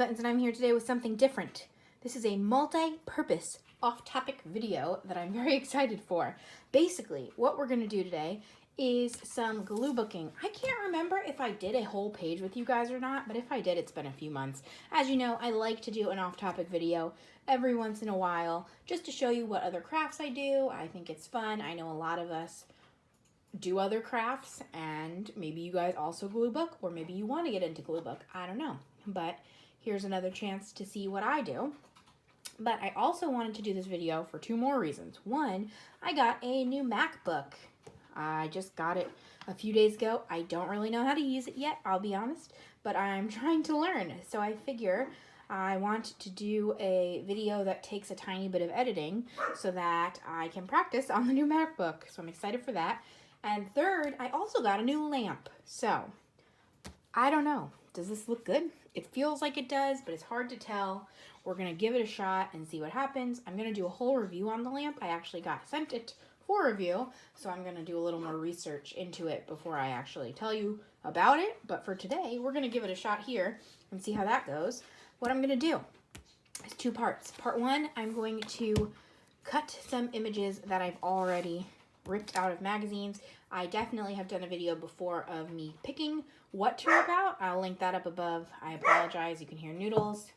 Danibuttons, and I'm here today with something different. This is a multi-purpose off-topic video that I'm very excited for. Basically, what we're going to do today is some glue booking. I can't remember if I did a whole page with you guys or not, but if I did, it's been a few months. As you know, I like to do an off-topic video every once in a while just to show you what other crafts I do. I think it's fun. I know a lot of us do other crafts, and maybe you guys also glue book, or maybe you want to get into glue book. I don't know, but here's another chance to see what I do. But I also wanted to do this video for two more reasons. One, I got a new MacBook. I just got it a few days ago. I don't really know how to use it yet, I'll be honest, but I'm trying to learn. So I figure I want to do a video that takes a tiny bit of editing so that I can practice on the new MacBook. So I'm excited for that. And third, I also got a new lamp. So I don't know. Does this look good? It feels like it does, but it's hard to tell. We're going to give it a shot and see what happens. I'm going to do a whole review on the lamp. I actually got sent it for review, so I'm going to do a little more research into it before I actually tell you about it. But for today, we're going to give it a shot here and see how that goes. What I'm going to do is two parts. Part one, I'm going to cut some images that I've already ripped out of magazines. I definitely have done a video before of me picking what to rip out. I'll link that up above. I apologize, you can hear noodles.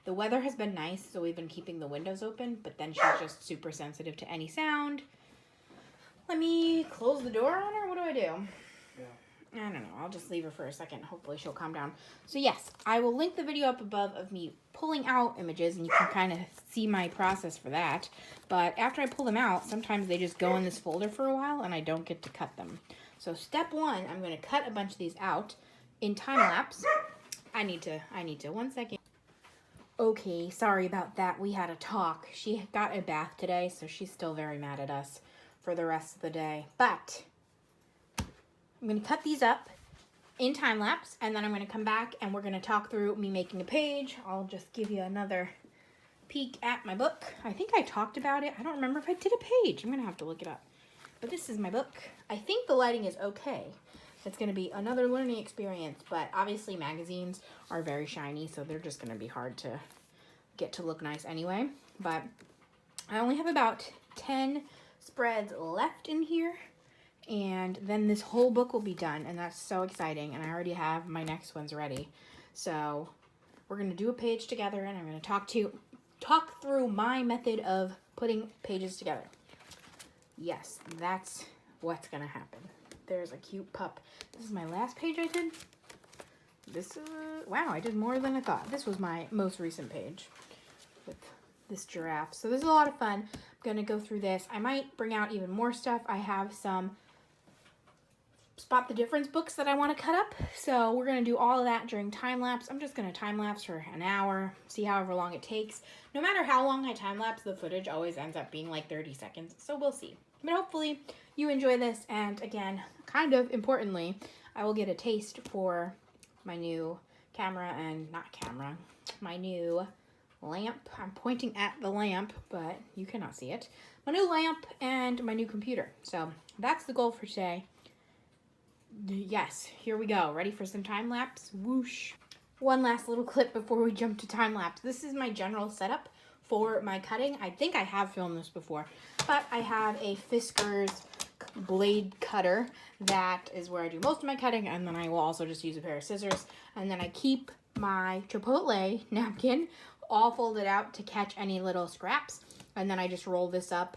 The weather has been nice, so we've been keeping the windows open, but then she's just super sensitive to any sound. Let me close the door on her. What do I do? I don't know. I'll just leave her for a second. Hopefully she'll calm down. So yes, I will link the video up above of me pulling out images, and you can kind of see my process for that. But after I pull them out, sometimes they just go in this folder for a while, and I don't get to cut them. So step one, I'm going to cut a bunch of these out in time lapse. I need to, 1 second. Okay, sorry about that. We had a talk. She got a bath today, so she's still very mad at us for the rest of the day. But I'm going to cut these up in time lapse, and then I'm going to come back and we're going to talk through me making a page. I'll just give you another peek at my book. I think I talked about it. I don't remember if I did a page. I'm going to have to look it up. But this is my book. I think the lighting is okay. It's going to be another learning experience, but obviously magazines are very shiny, so they're just going to be hard to get to look nice anyway. But I only have about 10 spreads left in here, and then this whole book will be done, and that's so exciting, and I already have my next ones ready. So we're going to do a page together, and I'm going to talk through my method of putting pages together. Yes, that's what's going to happen. There's a cute pup. This is my last page I did. This is, wow, I did more than I thought. This was my most recent page with this giraffe. So this is a lot of fun. I'm going to go through this. I might bring out even more stuff. I have some spot the difference books that I want to cut up. So we're going to do all of that during time lapse. I'm just going to time lapse for an hour, see however long it takes. No matter how long I time lapse, the footage always ends up being like 30 seconds. So we'll see. But hopefully you enjoy this. And again, kind of importantly, I will get a taste for my new camera and my new lamp. I'm pointing at the lamp, but you cannot see it. My new lamp and my new computer. So that's the goal for today. Yes, here we go. Ready for some time lapse? Whoosh. One last little clip before we jump to time lapse. This is my general setup for my cutting. I think I have filmed this before, but I have a Fiskars blade cutter. That is where I do most of my cutting, and then I will also just use a pair of scissors. And then I keep my Chipotle napkin all folded out to catch any little scraps. And then I just roll this up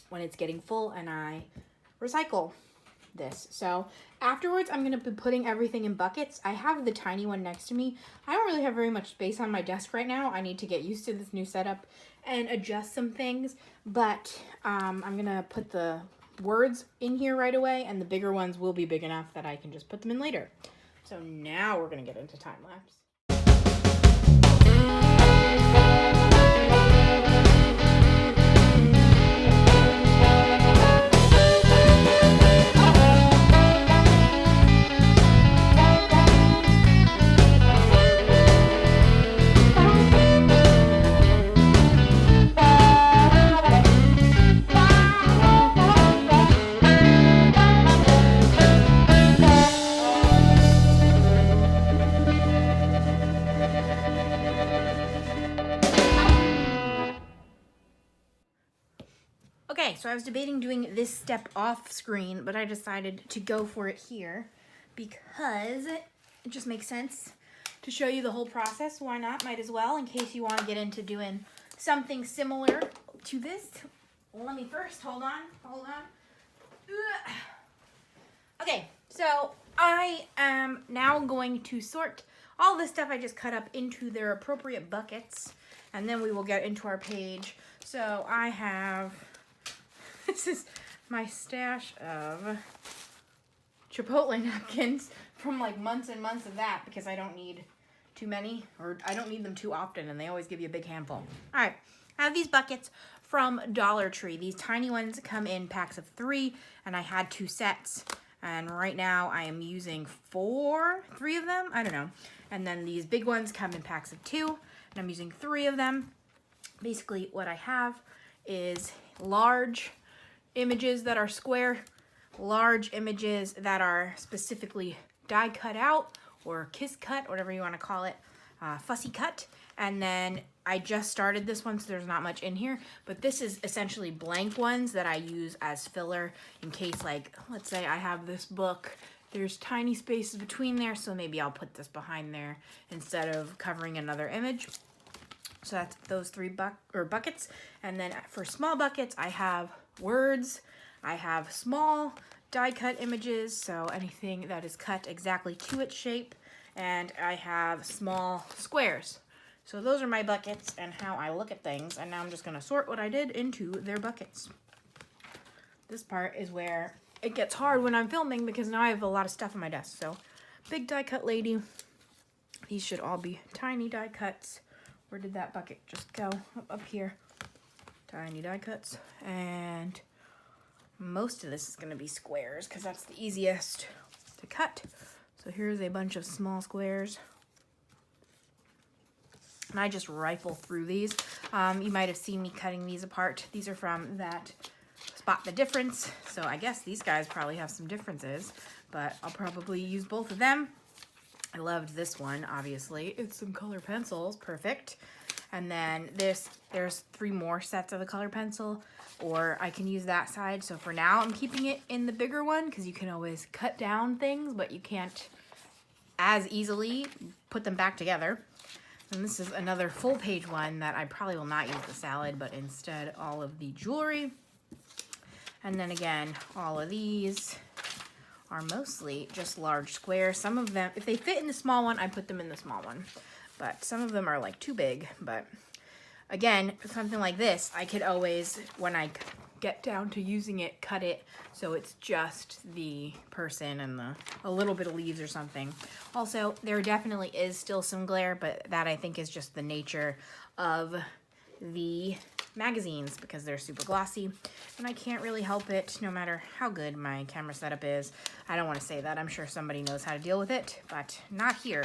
when it's getting full, and I recycle this. So afterwards, I'm going to be putting everything in buckets. I have the tiny one next to me. I don't really have very much space on my desk right now. I need to get used to this new setup and adjust some things, but I'm going to put the words in here right away, and the bigger ones will be big enough that I can just put them in later. So now we're going to get into time lapse. was debating doing this step off screen, but I decided to go for it here because it just makes sense to show you the whole process. Why not? Might as well, in case you want to get into doing something similar to this. Well, let me first, hold on. Okay, so I am now going to sort all the stuff I just cut up into their appropriate buckets, and then we will get into our page. So I have, this is my stash of Chipotle napkins from like months and months of that, because I don't need too many, or I don't need them too often, and they always give you a big handful. All right, I have these buckets from Dollar Tree. These tiny ones come in packs of 3, and I had 2 sets. And right now I am using 3 of them, I don't know. And then these big ones come in packs of 2, and I'm using 3 of them. Basically what I have is large images that are square, large images that are specifically die cut out, or kiss cut, whatever you want to call it, fussy cut. And then I just started this one, so there's not much in here, but this is essentially blank ones that I use as filler in case, like, let's say I have this book, there's tiny spaces between there, so maybe I'll put this behind there instead of covering another image. So that's those 3 buckets. And then for small buckets, I have words, I have small die cut images, so anything that is cut exactly to its shape, and I have small squares. So those are my buckets and how I look at things, and now I'm just going to sort what I did into their buckets. This part is where it gets hard when I'm filming, because now I have a lot of stuff on my desk. So big die cut lady, these should all be tiny die cuts. Where did that bucket just go? Up here. Tiny die cuts. And most of this is going to be squares, because that's the easiest to cut. So here's a bunch of small squares. And I just rifle through these. You might have seen me cutting these apart. These are from that Spot the Difference. So I guess these guys probably have some differences, but I'll probably use both of them. I loved this one, obviously. It's some color pencils, perfect. And then there's 3 more sets of the color pencil, or I can use that side. So for now, I'm keeping it in the bigger one, because you can always cut down things, but you can't as easily put them back together. And this is another full page one that I probably will not use the salad, but instead all of the jewelry. And then again, all of these are mostly just large squares. Some of them, if they fit in the small one, I put them in the small one. But some of them are like too big. But again, something like this, I could always, when I get down to using it, cut it so it's just the person and a little bit of leaves or something. Also, there definitely is still some glare, but that I think is just the nature of the magazines, because they're super glossy, and I can't really help it no matter how good my camera setup is. I don't want to say that. I'm sure somebody knows how to deal with it, but not here.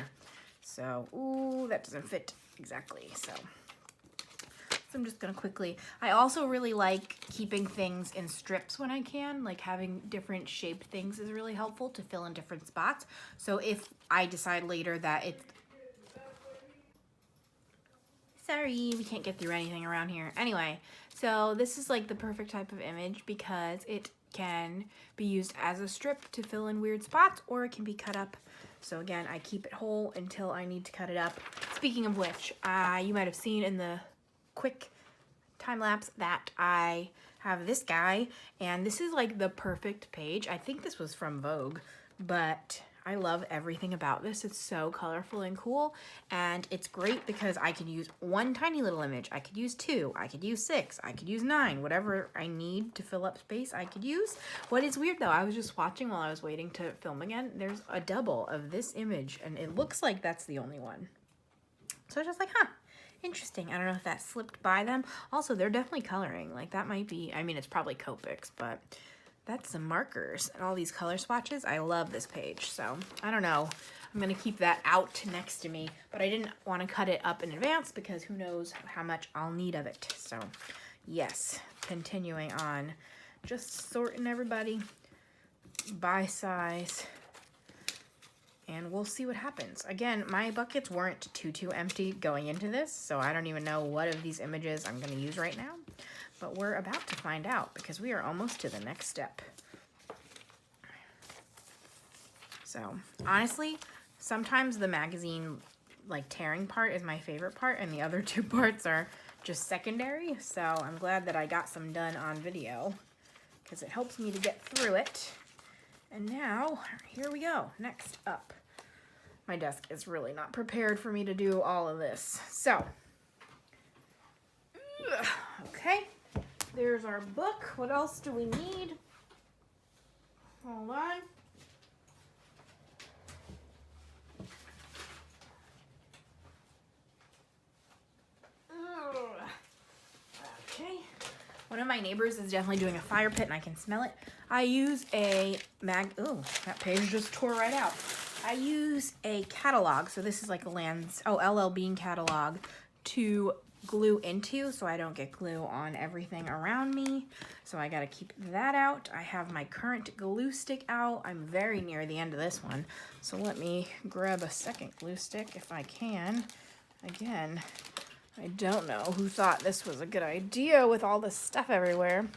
So, ooh, that doesn't fit exactly. So I'm just gonna quickly, I also really like keeping things in strips when I can, like having different shaped things is really helpful to fill in different spots. So if I decide later that it's, sorry, we can't get through anything around here. Anyway, so this is like the perfect type of image because it can be used as a strip to fill in weird spots, or it can be cut up. So again, I keep it whole until I need to cut it up. Speaking of which, you might have seen in the quick time lapse that I have this guy, and this is like the perfect page. I think this was from Vogue, but I love everything about this. It's so colorful and cool, and it's great because I could use one tiny little image. I could use 2, I could use 6, I could use 9, whatever I need to fill up space I could use. What is weird though, I was just watching while I was waiting to film again, there's a double of this image, and it looks like that's the only one. So I was just like, huh, interesting. I don't know if that slipped by them. Also, they're definitely coloring. Like that might be, I mean, it's probably Copics, but that's some markers and all these color swatches. I love this page. So I don't know. I'm going to keep that out next to me, but I didn't want to cut it up in advance because who knows how much I'll need of it. So yes, continuing on, just sorting everybody by size and we'll see what happens. Again, my buckets weren't too empty going into this, so I don't even know what of these images I'm going to use right now, but we're about to find out because we are almost to the next step. So honestly, sometimes the magazine like tearing part is my favorite part and the other two parts are just secondary, so I'm glad that I got some done on video because it helps me to get through it. And now, here we go. Next up. My desk is really not prepared for me to do all of this. So, okay. There's our book. What else do we need? Hold on. Okay. One of my neighbors is definitely doing a fire pit and I can smell it. I use a oh, that page just tore right out. I use a catalog. So this is like a LL Bean catalog to glue into so I don't get glue on everything around me. So I got to keep that out. I have my current glue stick out. I'm very near the end of this one. So let me grab a second glue stick if I can. Again, I don't know who thought this was a good idea with all this stuff everywhere.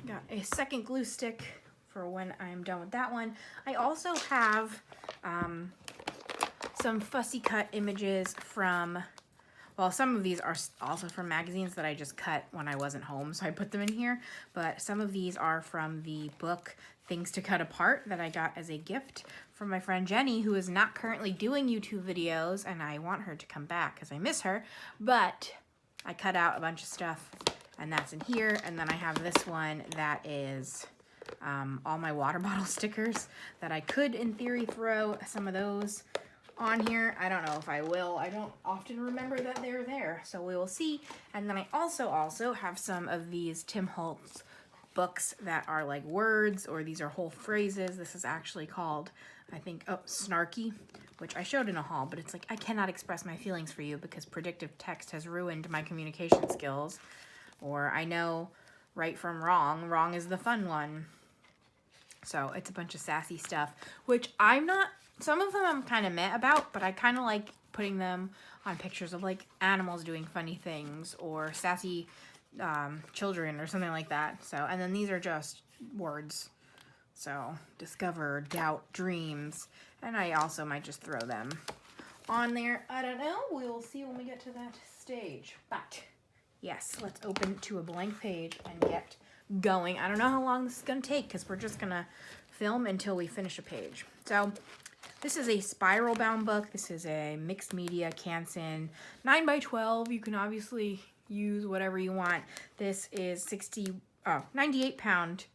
Got a second glue stick for when I'm done with that one. I also have some fussy cut images from, well, some of these are also from magazines that I just cut when I wasn't home, so I put them in here. But some of these are from the book Things to Cut Apart that I got as a gift from my friend Jenny, who is not currently doing YouTube videos, and I want her to come back because I miss her. But I cut out a bunch of stuff, and that's in here. And then I have this one that is all my water bottle stickers that I could, in theory, throw some of those on here. I don't know if I will. I don't often remember that they're there, so we will see. And then I also have some of these Tim Holtz books that are like words, or these are whole phrases. This is actually called, I think, Snarky, which I showed in a haul, but it's like, I cannot express my feelings for you because predictive text has ruined my communication skills. Or I know right from wrong. Wrong is the fun one. So it's a bunch of sassy stuff, which I'm not, some of them I'm kind of meh about, but I kind of like putting them on pictures of like animals doing funny things or sassy children or something like that. So, and then these are just words. So discover, doubt, dreams, and I also might just throw them on there. I don't know. We will see when we get to that stage. But yes, let's open to a blank page and get going. I don't know how long this is going to take because we're just going to film until we finish a page. So this is a spiral bound book. This is a mixed media Canson 9x12. You can obviously use whatever you want. This is 98 pound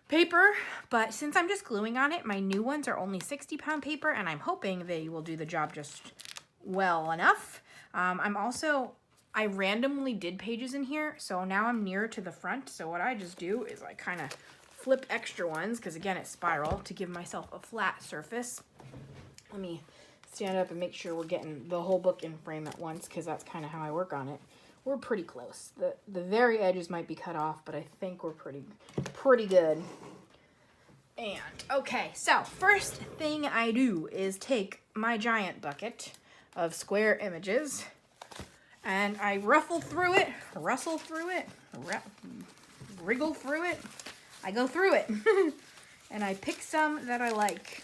paper, but since I'm just gluing on it, my new ones are only 60 pound paper, and I'm hoping they will do the job just well enough. I randomly did pages in here, so now I'm nearer to the front. So what I just do is I kind of flip extra ones, because again, it's spiral, to give myself a flat surface. Let me stand up and make sure we're getting the whole book in frame at once, because that's kind of how I work on it. We're pretty close. The very edges might be cut off, but I think we're pretty good. And, okay, so first thing I do is take my giant bucket of square images, and I wriggle through it, I go through it, and I pick some that I like.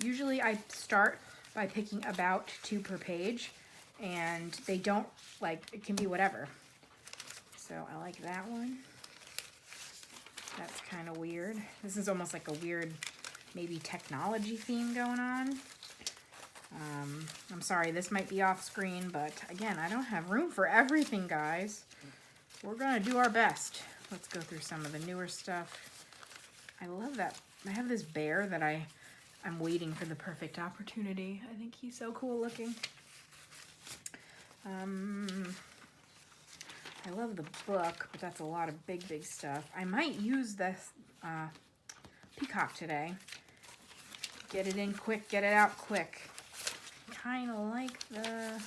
Usually I start by picking about 2 per page, and they don't, like, it can be whatever. So I like that one. That's kind of weird. This is almost like a weird, maybe technology theme going on. I'm sorry, this might be off screen, but again, I don't have room for everything, guys. We're gonna do our best. Let's go through some of the newer stuff. I love that. I have this bear that I'm waiting for the perfect opportunity. I think he's so cool looking. I love the book, but that's a lot of big stuff. I might use this peacock today. Get it in quick, get it out quick. Kind of like the...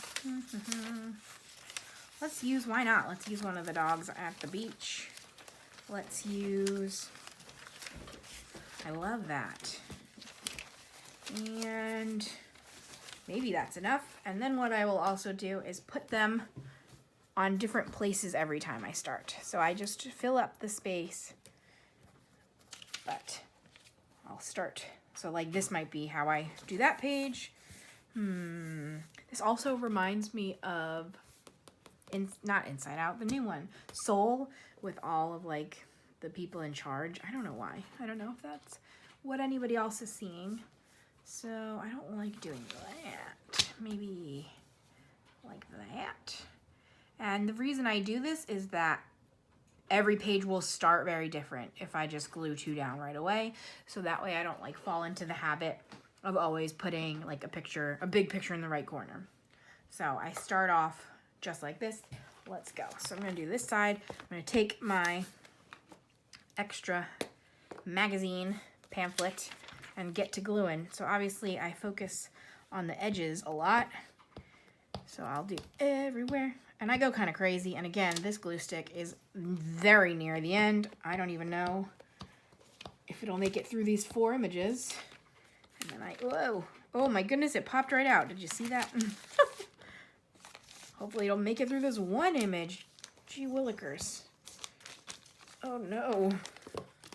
Let's use, why not? Let's use one of the dogs at the beach. Let's use... I love that. And maybe that's enough. And then what I will also do is put them on different places every time I start. So I just fill up the space, but I'll start. So like this might be how I do that page. This also reminds me of, not Inside Out, the new one, Soul, with all of like the people in charge. I don't know why. I don't know if that's what anybody else is seeing. So I don't like doing that. Maybe like that. And the reason I do this is that every page will start very different if I just glue 2 down right away. So that way I don't like fall into the habit of always putting like a big picture in the right corner. So I start off just like this. Let's go. So I'm going to do this side. I'm going to take my extra magazine pamphlet and get to gluing. So obviously I focus on the edges a lot. So I'll do everywhere. And I go kind of crazy. And again, this glue stick is very near the end. I don't even know if it'll make it through these 4 images. And then whoa. Oh my goodness, it popped right out. Did you see that? Hopefully it'll make it through this 1 image. Gee willikers. Oh no.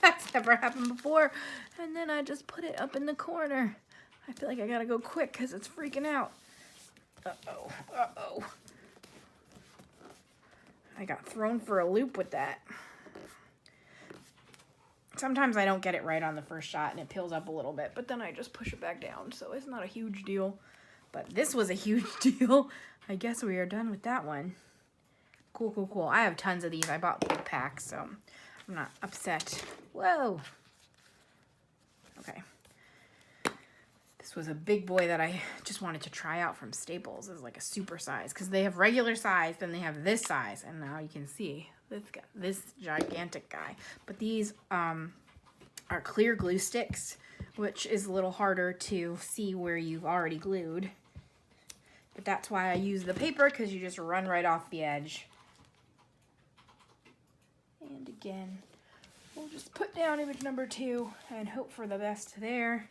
That's never happened before. And then I just put it up in the corner. I feel like I gotta go quick because it's freaking out. Uh-oh. Uh-oh. I got thrown for a loop with that. Sometimes I don't get it right on the first shot and it peels up a little bit, but then I just push it back down, so it's not a huge deal. But this was a huge deal. I guess we are done with that one. Cool, cool, cool. I have tons of these. I bought big packs, so I'm not upset. Whoa. Okay. This was a big boy that I just wanted to try out from Staples. It's like a super size because they have regular size, then they have this size, and now you can see this guy, this gigantic guy. But these are clear glue sticks, which is a little harder to see where you've already glued. But that's why I use the paper, because you just run right off the edge. And again, we'll just put down image number 2 and hope for the best there.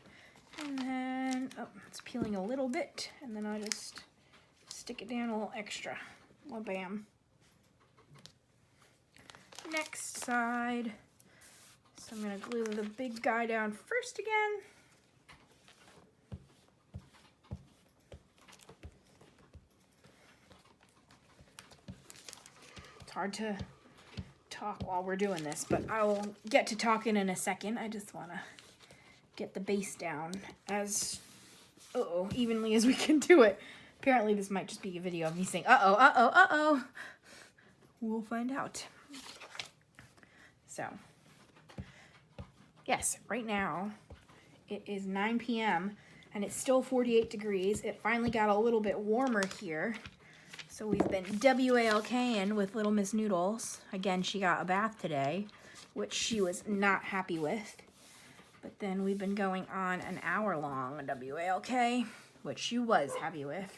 And then, oh, it's peeling a little bit, and then I just stick it down a little extra. Well, bam. Next side. So I'm going to glue the big guy down first again. It's hard to talk while we're doing this, but I will get to talking in a second. I just want to get the base down as evenly as we can do it. Apparently this might just be a video of me saying uh-oh. We'll find out. So yes, right now it is 9 p.m. and it's still 48 degrees. It finally got a little bit warmer here. So we've been WALKing with little Miss Noodles. Again, she got a bath today, which she was not happy with. But then we've been going on an hour-long WALK, which she was happy with.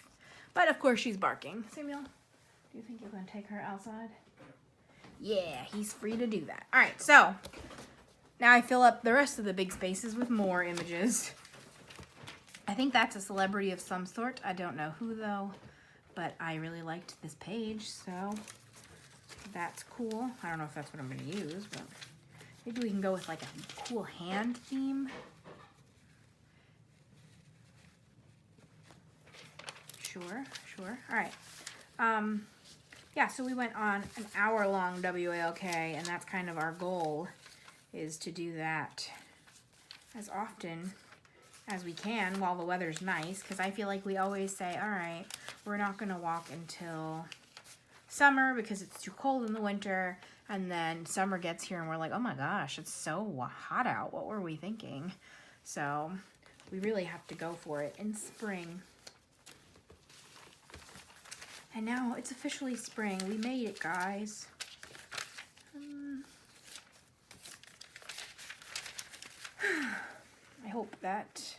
But of course she's barking. Samuel, do you think you're going to take her outside? Yeah, he's free to do that. All right, so now I fill up the rest of the big spaces with more images. I think that's a celebrity of some sort. I don't know who, though. But I really liked this page, so that's cool. I don't know if that's what I'm going to use, but maybe we can go with like a cool hand theme. Sure. All right. Yeah, so we went on an hour-long WALK, and that's kind of our goal, is to do that as often as we can while the weather's nice, because I feel like we always say, all right, we're not going to walk until summer because it's too cold in the winter, and then summer gets here and we're like, oh my gosh, it's so hot out. What were we thinking? So we really have to go for it in spring. And now it's officially spring. We made it, guys. I hope that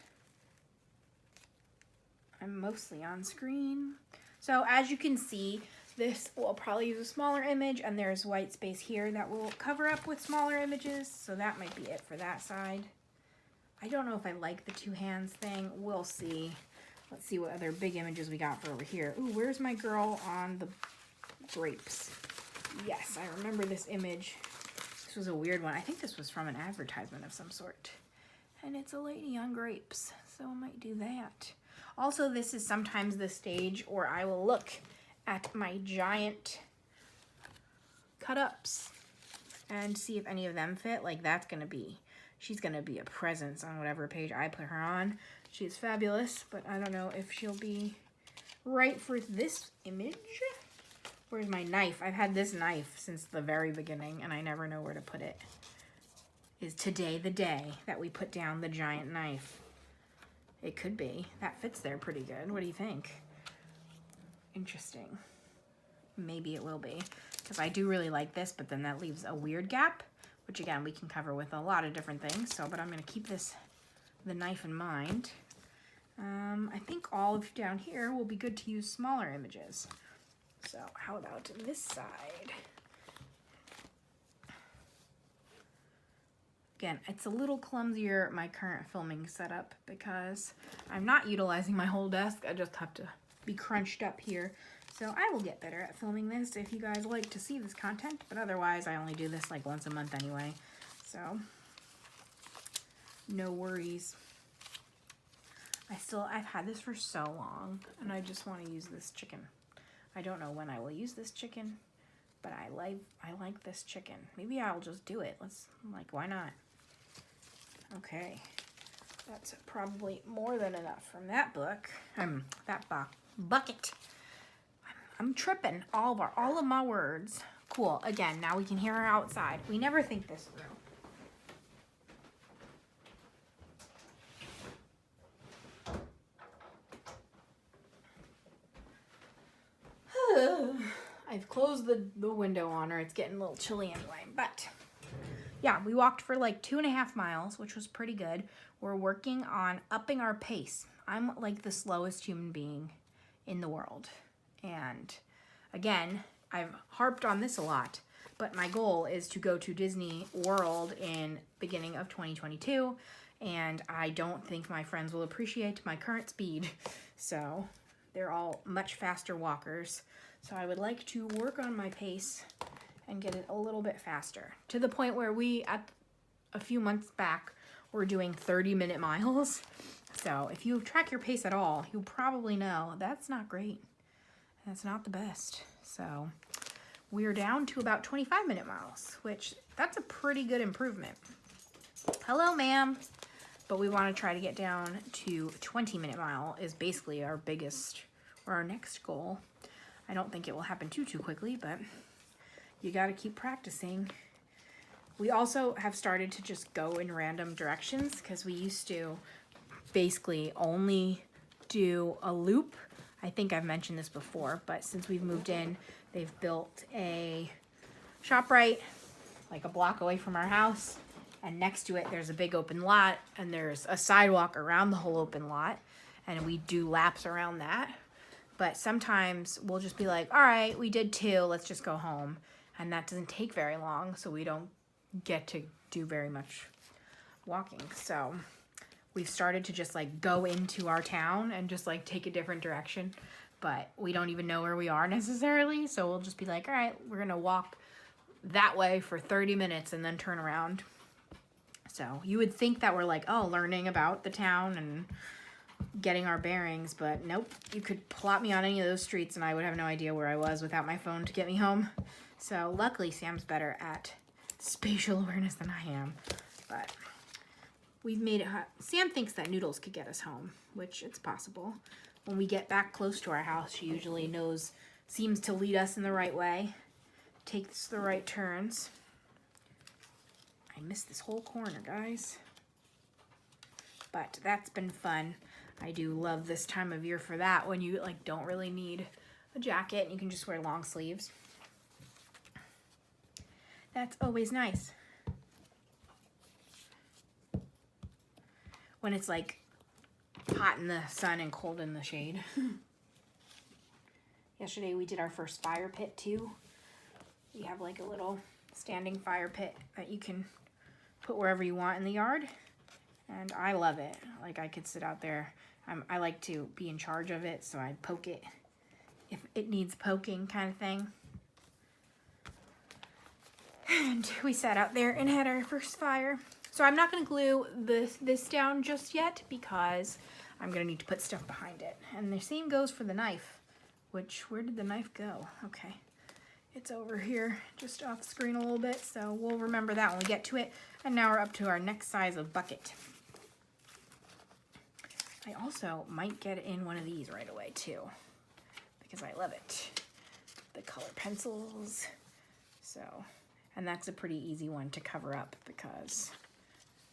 I'm mostly on screen. So as you can see, this will probably use a smaller image, and there's white space here that will cover up with smaller images. So that might be it for that side. I don't know if I like the two hands thing. We'll see. Let's see what other big images we got for over here. Ooh, where's my girl on the grapes? Yes, I remember this image. This was a weird one. I think this was from an advertisement of some sort. And it's a lady on grapes, so I might do that. Also, this is sometimes the stage where I will look at my giant cut-ups and see if any of them fit. Like, that's gonna be, she's gonna be a presence on whatever page I put her on. She's fabulous, but I don't know if she'll be right for this image. Where's my knife? I've had this knife since the very beginning, and I never know where to put it. Is today the day that we put down the giant knife? It could be. That fits there pretty good. What do you think? Interesting. Maybe it will be. Because I do really like this, but then that leaves a weird gap, which again, we can cover with a lot of different things. So, but I'm going to keep the knife in mind. I think all of down here will be good to use smaller images. So how about this side? Again, it's a little clumsier, my current filming setup, because I'm not utilizing my whole desk. I just have to be crunched up here. So I will get better at filming this if you guys like to see this content, but otherwise I only do this like once a month anyway. So no worries. I've had this for so long, and I just want to use this chicken. I don't know when I will use this chicken, but I like this chicken. Maybe I'll just do it. Why not? Okay, that's probably more than enough from that book. Bucket. I'm tripping all of my words. Cool. Again, now we can hear her outside. We never think this through. I've closed the window on her. It's getting a little chilly anyway, but yeah, we walked for like 2.5 miles, which was pretty good. We're working on upping our pace. I'm like the slowest human being in the world. And again, I've harped on this a lot, but my goal is to go to Disney World in beginning of 2022. And I don't think my friends will appreciate my current speed. So they're all much faster walkers. So I would like to work on my pace and get it a little bit faster, to the point where we, at a few months back, were doing 30-minute miles. So if you track your pace at all, you probably know that's not great. That's not the best. So we're down to about 25-minute miles, which that's a pretty good improvement. Hello, ma'am. But we want to try to get down to 20-minute mile is basically our biggest, or our next goal. I don't think it will happen too quickly, but you got to keep practicing. We also have started to just go in random directions, because we used to basically only do a loop. I think I've mentioned this before, but since we've moved in, they've built a ShopRite like a block away from our house, and next to it there's a big open lot, and there's a sidewalk around the whole open lot, and we do laps around that. But sometimes we'll just be like, all right, we did 2, let's just go home. And that doesn't take very long, so we don't get to do very much walking. So we've started to just like go into our town and just like take a different direction. But we don't even know where we are necessarily. So we'll just be like, all right, we're going to walk that way for 30 minutes and then turn around. So you would think that we're like, oh, learning about the town and getting our bearings, but nope. You could plot me on any of those streets and I would have no idea where I was without my phone to get me home. So luckily Sam's better at spatial awareness than I am, but we've made it. Sam thinks that Noodles could get us home, which it's possible. When we get back close to our house, she usually seems to lead us in the right way, takes the right turns. I missed this whole corner, guys. But that's been fun. I do love this time of year for that, when you like don't really need a jacket and you can just wear long sleeves. That's always nice. When it's like hot in the sun and cold in the shade. Yesterday we did our first fire pit too. We have like a little standing fire pit that you can put wherever you want in the yard. And I love it. Like, I could sit out there. I like to be in charge of it, so I'd poke it if it needs poking, kind of thing. And we sat out there and had our first fire. So I'm not going to glue this down just yet because I'm going to need to put stuff behind it. And the same goes for the knife, which, where did the knife go? Okay. It's over here, just off screen a little bit, so we'll remember that when we get to it. And now we're up to our next size of bucket. I also might get in one of these right away too, because I love it. The color pencils. So, and that's a pretty easy one to cover up because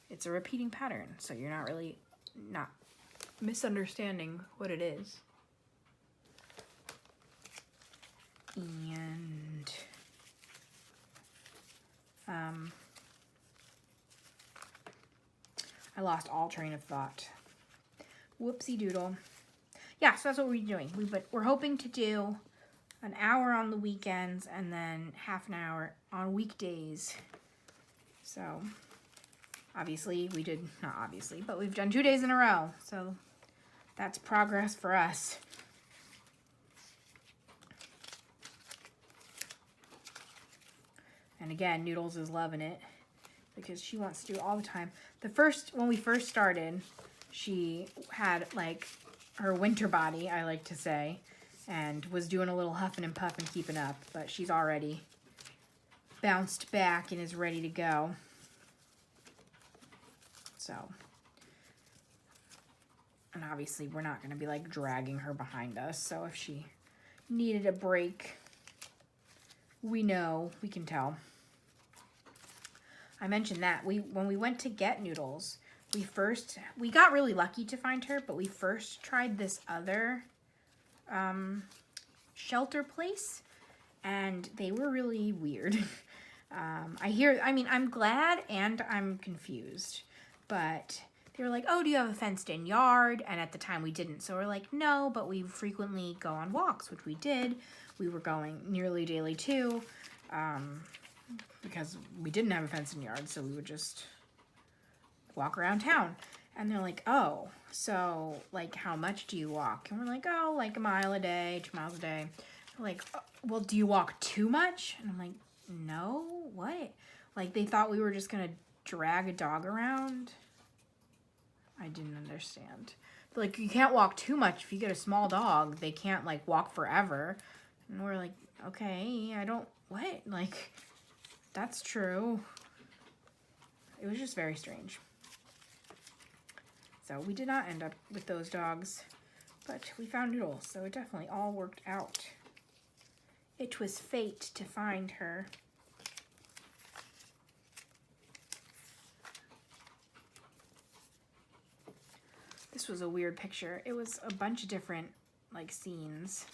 it's a repeating pattern, so you're not misunderstanding what it is. And I lost all train of thought. Whoopsie doodle. Yeah, so that's what we're doing. We're hoping to do an hour on the weekends and then half an hour on weekdays. So obviously not obviously, but we've done 2 days in a row. So that's progress for us. And again, Noodles is loving it because she wants to do it all the time. When we first started, she had like her winter body, I like to say, and was doing a little huffing and puffing, keeping up, but she's already bounced back and is ready to go. So, and obviously we're not going to be like dragging her behind us, so if she needed a break, we know, we can tell. I mentioned that when we went to get Noodles, we got really lucky to find her, but we first tried this other shelter place, and they were really weird. I'm glad and I'm confused, but they were like, oh, do you have a fenced in yard? And at the time we didn't, so we're like, no, but we frequently go on walks, which we did. We were going nearly daily too, because we didn't have a fenced in yard, so we would just walk around town. And they're like, oh, so like how much do you walk? And we're like, oh, like a mile a day, 2 miles a day. They're like, well, do you walk too much? And I'm like, no, what? Like they thought we were just gonna drag a dog around. I didn't understand. They're like, you can't walk too much. If you get a small dog, they can't like walk forever. And we're like, okay, what? Like, that's true. It was just very strange. So we did not end up with those dogs, but we found Noodles, so it definitely all worked out. It was fate to find her. This was a weird picture. It was a bunch of different like scenes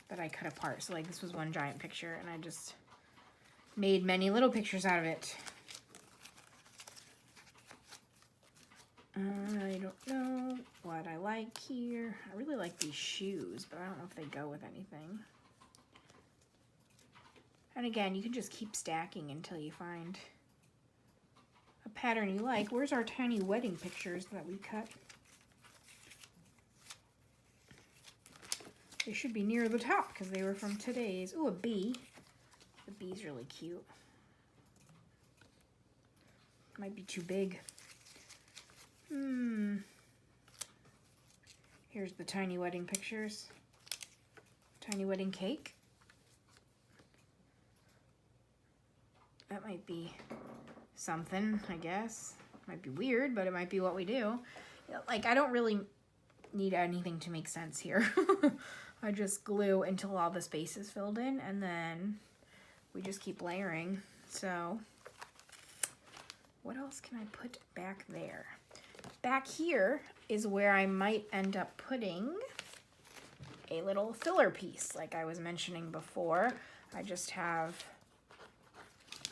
that I cut apart. So like this was one giant picture and I just made many little pictures out of it. I don't know what I like here. I really like these shoes, but I don't know if they go with anything. And again, you can just keep stacking until you find a pattern you like. Where's our tiny wedding pictures that we cut? They should be near the top because they were from today's. Ooh, a bee. The bee's really cute. Might be too big. Here's the tiny wedding pictures. Tiny wedding cake. That might be something, I guess. Might be weird, but it might be what we do. Like, I don't really need anything to make sense here. I just glue until all the space is filled in, and then we just keep layering. So, what else can I put back there? Back here is where I might end up putting a little filler piece, like I was mentioning before. I just have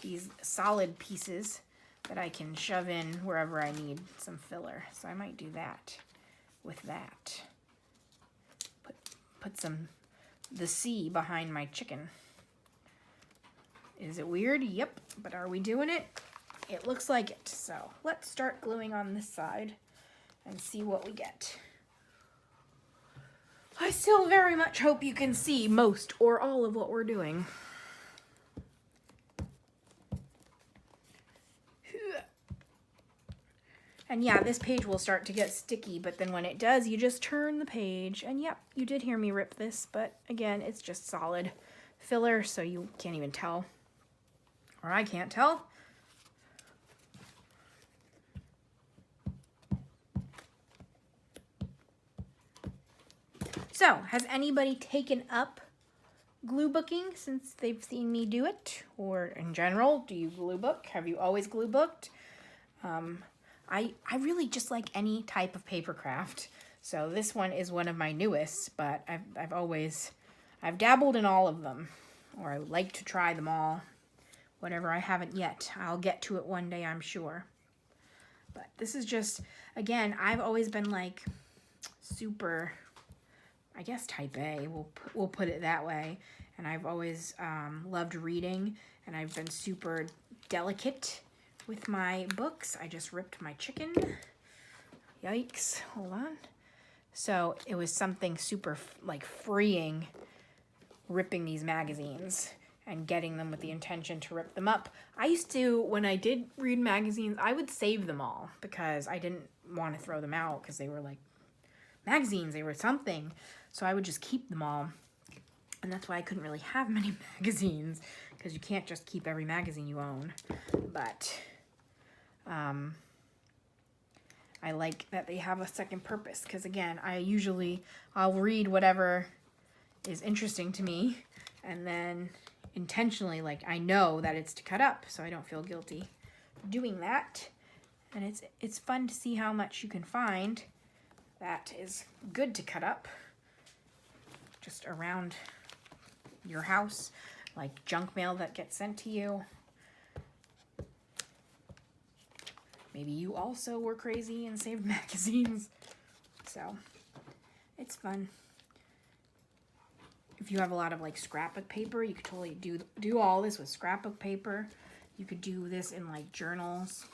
these solid pieces that I can shove in wherever I need some filler. So I might do that with that. Put the C behind my chicken. Is it weird? Yep. But are we doing it? it looks like it. So let's start gluing on this side and see what we get. I still very much hope you can see most or all of what we're doing. And yeah, this page will start to get sticky, but then when it does, you just turn the page. And yep, you did hear me rip this, but again, it's just solid filler, so you can't even tell. Or I can't tell. So, has anybody taken up glue booking since they've seen me do it? Or in general, do you glue book? Have you always glue booked? I really just like any type of paper craft. So this one is one of my newest, but I've dabbled in all of them, or I would like to try them all. Whatever I haven't yet, I'll get to it one day, I'm sure. But this is just, again, I've always been like super, I guess type A, we'll put it that way. And I've always loved reading, and I've been super delicate with my books. I just ripped my chicken. Yikes, hold on. So it was something super like freeing ripping these magazines and getting them with the intention to rip them up. I used to, when I did read magazines, I would save them all because I didn't want to throw them out because they were like magazines, they were something. So I would just keep them all. And that's why I couldn't really have many magazines, because you can't just keep every magazine you own. But I like that they have a second purpose, because again, I'll read whatever is interesting to me, and then intentionally, like, I know that it's to cut up, so I don't feel guilty doing that. And it's fun to see how much you can find that is good to cut up just around your house, like junk mail that gets sent to you. Maybe you also were crazy and saved magazines. So it's fun. If you have a lot of like scrapbook paper, you could totally do all this with scrapbook paper. You could do this in like journals.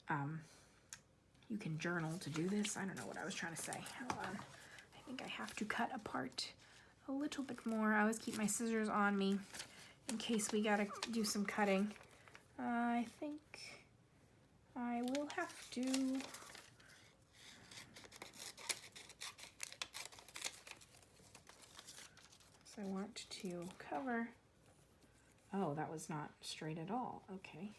You can journal to do this. I don't know what I was trying to say. Hold on. I think I have to cut apart a little bit more. I always keep my scissors on me in case we gotta do some cutting. I think I will have to. So I want to cover. Oh, that was not straight at all. Okay.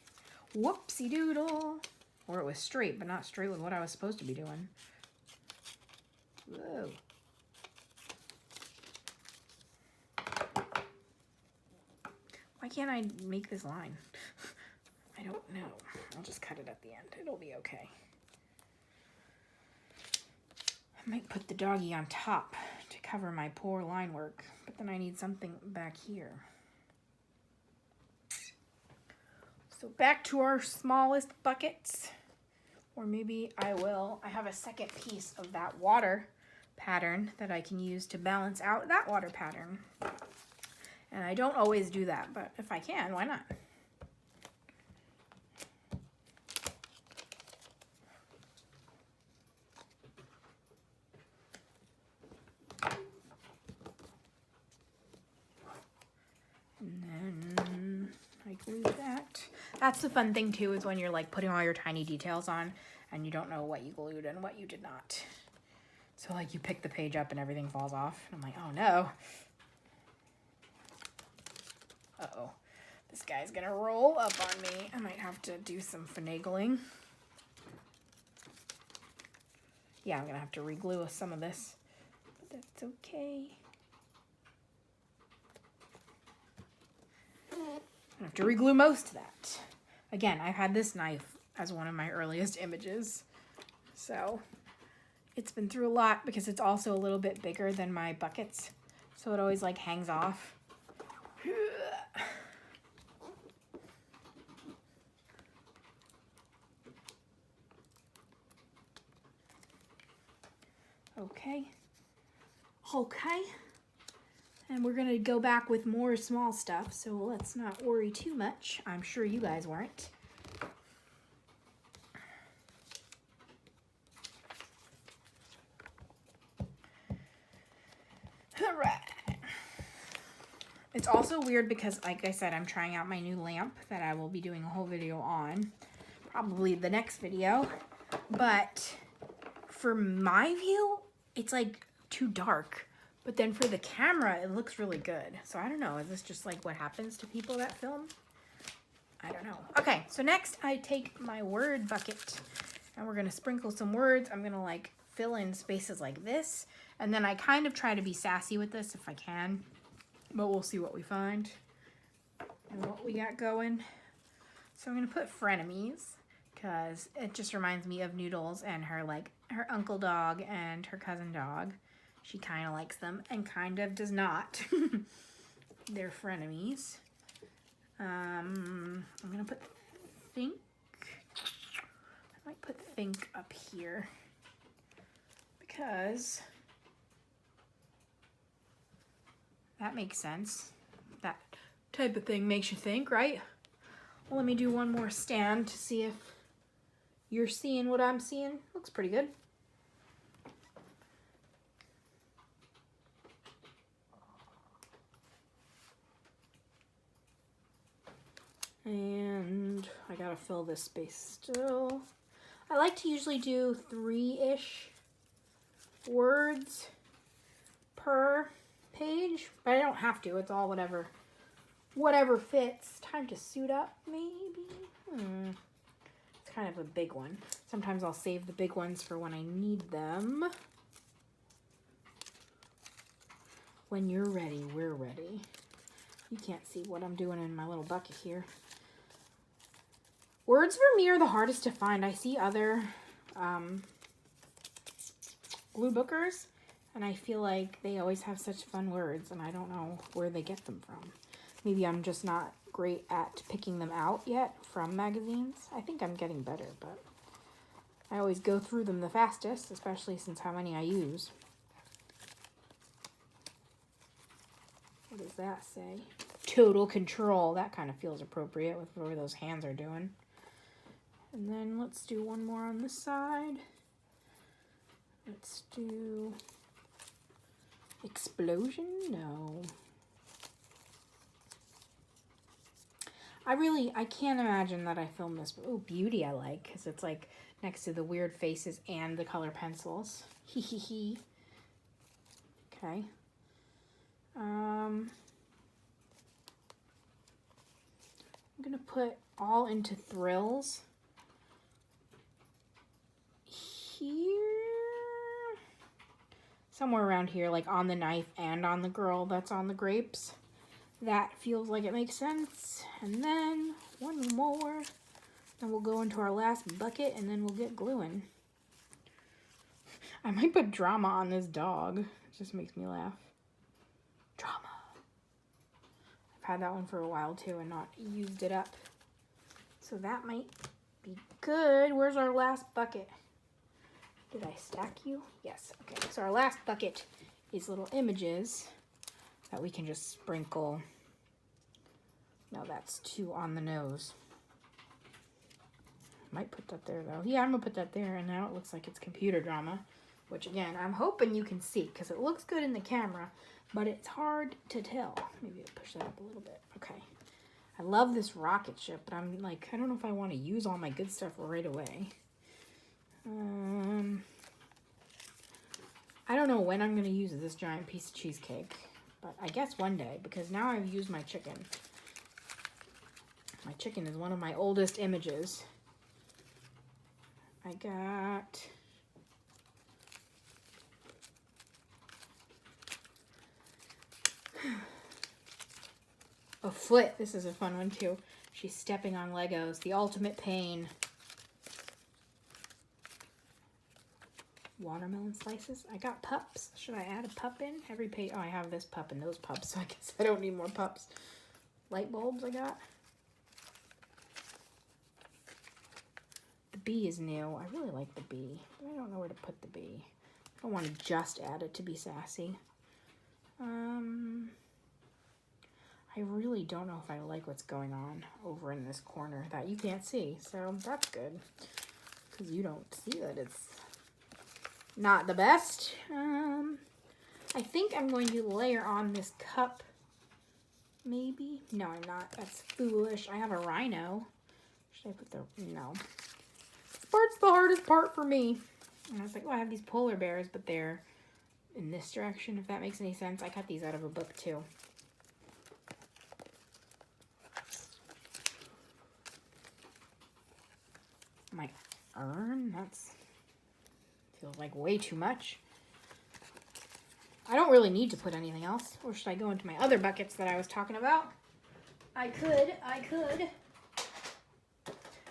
Whoopsie doodle. Or it was straight, but not straight with what I was supposed to be doing. Whoa. Why can't I make this line? I don't know. I'll just cut it at the end. It'll be okay. I might put the doggy on top to cover my poor line work, but then I need something back here. So back to our smallest buckets. Or maybe I have a second piece of that water pattern that I can use to balance out that water pattern. And I don't always do that, but if I can, why not? And then I glue that. That's the fun thing too, is when you're like putting all your tiny details on and you don't know what you glued and what you did not. So like you pick the page up and everything falls off. And I'm like, oh no. Uh-oh. This guy's gonna roll up on me. I might have to do some finagling. Yeah, I'm gonna have to re-glue some of this, but that's okay. I have to re-glue most of that. Again, I've had this knife as one of my earliest images, so it's been through a lot because it's also a little bit bigger than my buckets, so it always like hangs off. Okay. And we're gonna go back with more small stuff, so let's not worry too much. I'm sure you guys weren't. All right. It's also weird because, like I said, I'm trying out my new lamp that I will be doing a whole video on, probably the next video. But for my view, it's like too dark. But then for the camera, it looks really good. So I don't know, is this just like what happens to people that film? I don't know. Okay, so next I take my word bucket and we're gonna sprinkle some words. I'm gonna like fill in spaces like this. And then I kind of try to be sassy with this if I can. But we'll see what we find and what we got going. So I'm gonna put frenemies because it just reminds me of Noodles and her uncle dog and her cousin dog. She kind of likes them and kind of does not. They're frenemies. I'm gonna put think. I might put think up here because that makes sense. That type of thing makes you think, right? Well, let me do one more stand to see if you're seeing what I'm seeing. Looks pretty good. And I gotta fill this space still. I like to usually do 3-ish words per page, but I don't have to. It's all whatever fits. Time to suit up, maybe. It's kind of a big one. Sometimes I'll save the big ones for when I need them. When you're ready, we're ready. You can't see what I'm doing in my little bucket here. Words for me are the hardest to find. I see other glue bookers, and I feel like they always have such fun words, and I don't know where they get them from. Maybe I'm just not great at picking them out yet from magazines. I think I'm getting better, but I always go through them the fastest, especially since how many I use. What does that say? Total control. That kind of feels appropriate with whatever those hands are doing. And then let's do one more on this side. Let's do explosion. No. I can't imagine that I filmed this. Oh, beauty I like, because it's like next to the weird faces and the color pencils. Hee hee hee. Okay. I'm gonna put all into thrills here, somewhere around here, like on the knife and on the girl that's on the grapes. That feels like it makes sense. And then one more, then we'll go into our last bucket and then we'll get gluing. I might put drama on this dog. It just makes me laugh. Drama. I've had that one for a while too and not used it up. So that might be good. Where's our last bucket? Did I stack you? Yes. Okay. So our last bucket is little images that we can just sprinkle. No, that's too on the nose. Might put that there though. Yeah, I'm gonna put that there, and now it looks like it's computer drama, which again, I'm hoping you can see because it looks good in the camera, but it's hard to tell. Maybe I'll push that up a little bit. Okay. I love this rocket ship, but I'm like, I don't know if I want to use all my good stuff right away. I don't know when I'm going to use this giant piece of cheesecake, but I guess one day, because now I've used my chicken. My chicken is one of my oldest images. I got a foot. This is a fun one too. She's stepping on Legos. The ultimate pain. Watermelon slices. I got pups. Should I add a pup in? Every page. Oh, I have this pup and those pups, so I guess I don't need more pups. Light bulbs I got. The bee is new. I really like the bee, but I don't know where to put the bee. I don't want to just add it to be sassy. I really don't know if I like what's going on over in this corner that you can't see. So that's good, because you don't see that it's not the best. I think I'm going to layer on this cup. Maybe? No, I'm not. That's foolish. I have a rhino. Should I put the... No. This part's the hardest part for me. And I was like, oh, I have these polar bears, but they're in this direction, if that makes any sense. I cut these out of a book, too. My urn? That's... feels like way too much. I don't really need to put anything else. Or should I go into my other buckets that I was talking about? I could.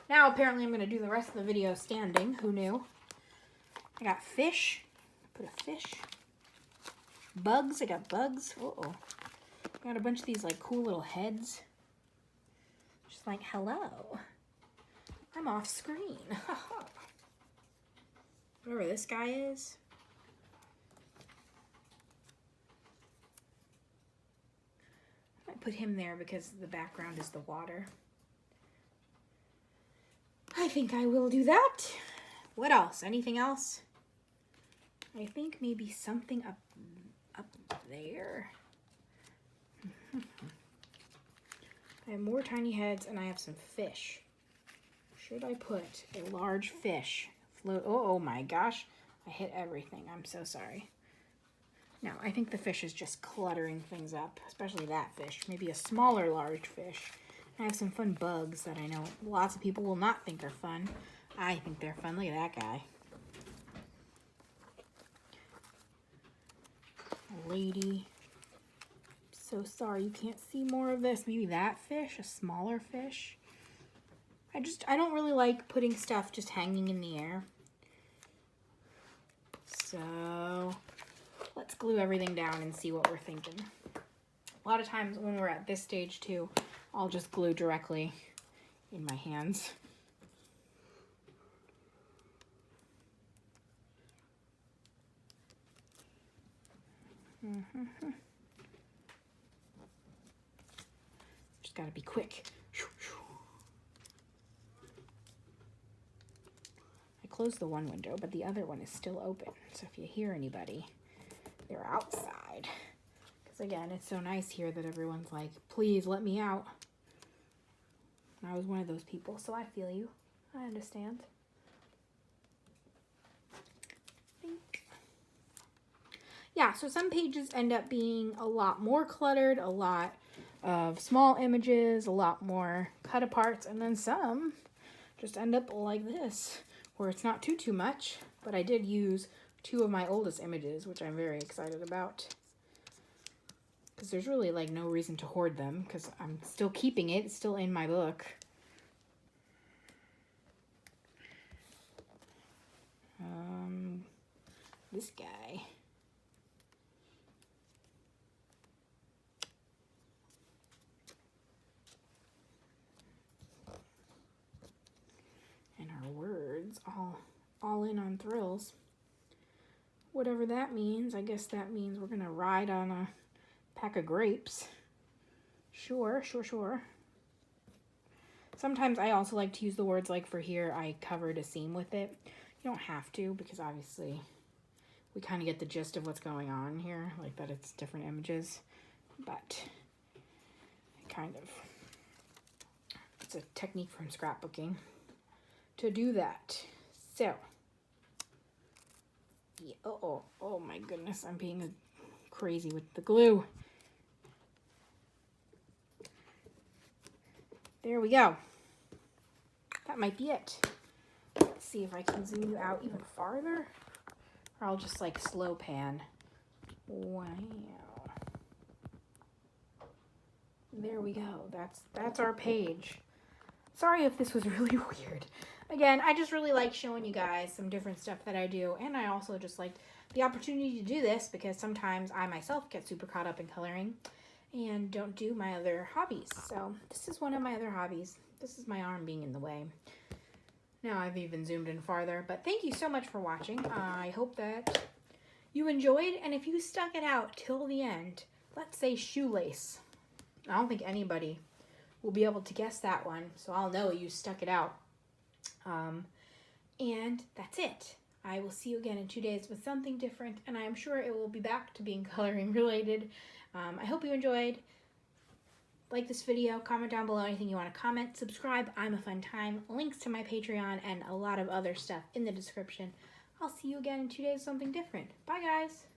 Now, apparently, I'm going to do the rest of the video standing. Who knew? I got fish. Put a fish. Bugs. I got bugs. Uh-oh. I got a bunch of these, like, cool little heads. Just like, hello. I'm off screen. Whatever this guy is. I put him there because the background is the water. I think I will do that. What else? Anything else? I think maybe something up there. I have more tiny heads and I have some fish. Should I put a large fish float? Oh my gosh. I hit everything. I'm so sorry. No, I think the fish is just cluttering things up, especially that fish. Maybe a smaller large fish. I have some fun bugs that I know lots of people will not think are fun. I think they're fun. Look at that guy. A lady. So sorry you can't see more of this. Maybe that fish, a smaller fish. I don't really like putting stuff just hanging in the air. So let's glue everything down and see what we're thinking. A lot of times when we're at this stage too, I'll just glue directly in my hands. Just gotta be quick. I closed the one window, but the other one is still open. So if you hear anybody, they're outside. Because again, it's so nice here that everyone's like, please let me out. And I was one of those people, so I feel you. I understand. Yeah, so some pages end up being a lot more cluttered, a lot of small images, a lot more cut aparts, and then some just end up like this, where it's not too much, but I did use 2 of my oldest images, which I'm very excited about. Because there's really like no reason to hoard them, because I'm still keeping it. It's still in my book. This guy. And our words, all in on thrills. Whatever that means, I guess that means we're going to ride on a pack of grapes. Sure. Sometimes I also like to use the words like for here, I covered a seam with it. You don't have to, because obviously we kind of get the gist of what's going on here, like that it's different images, but it's a technique from scrapbooking to do that. So, yeah, oh my goodness, I'm being crazy with the glue. There we go. That might be it. Let's see if I can zoom you out even farther. Or I'll just like slow pan. Wow. There we go. That's our page. Sorry if this was really weird. Again, I just really like showing you guys some different stuff that I do. And I also just like the opportunity to do this because sometimes I myself get super caught up in coloring and don't do my other hobbies. So this is one of my other hobbies. This is my arm being in the way. Now I've even zoomed in farther, but thank you so much for watching. I hope that you enjoyed, and if you stuck it out till the end, let's say shoelace. I don't think anybody will be able to guess that one, so I'll know you stuck it out. And that's it. I will see you again in 2 days with something different, and I am sure it will be back to being coloring related. I hope you enjoyed. Like this video, comment down below anything you want to comment, subscribe. I'm a fun time. Links to my Patreon and a lot of other stuff in the description. I'll see you again in 2 days with something different. Bye, guys.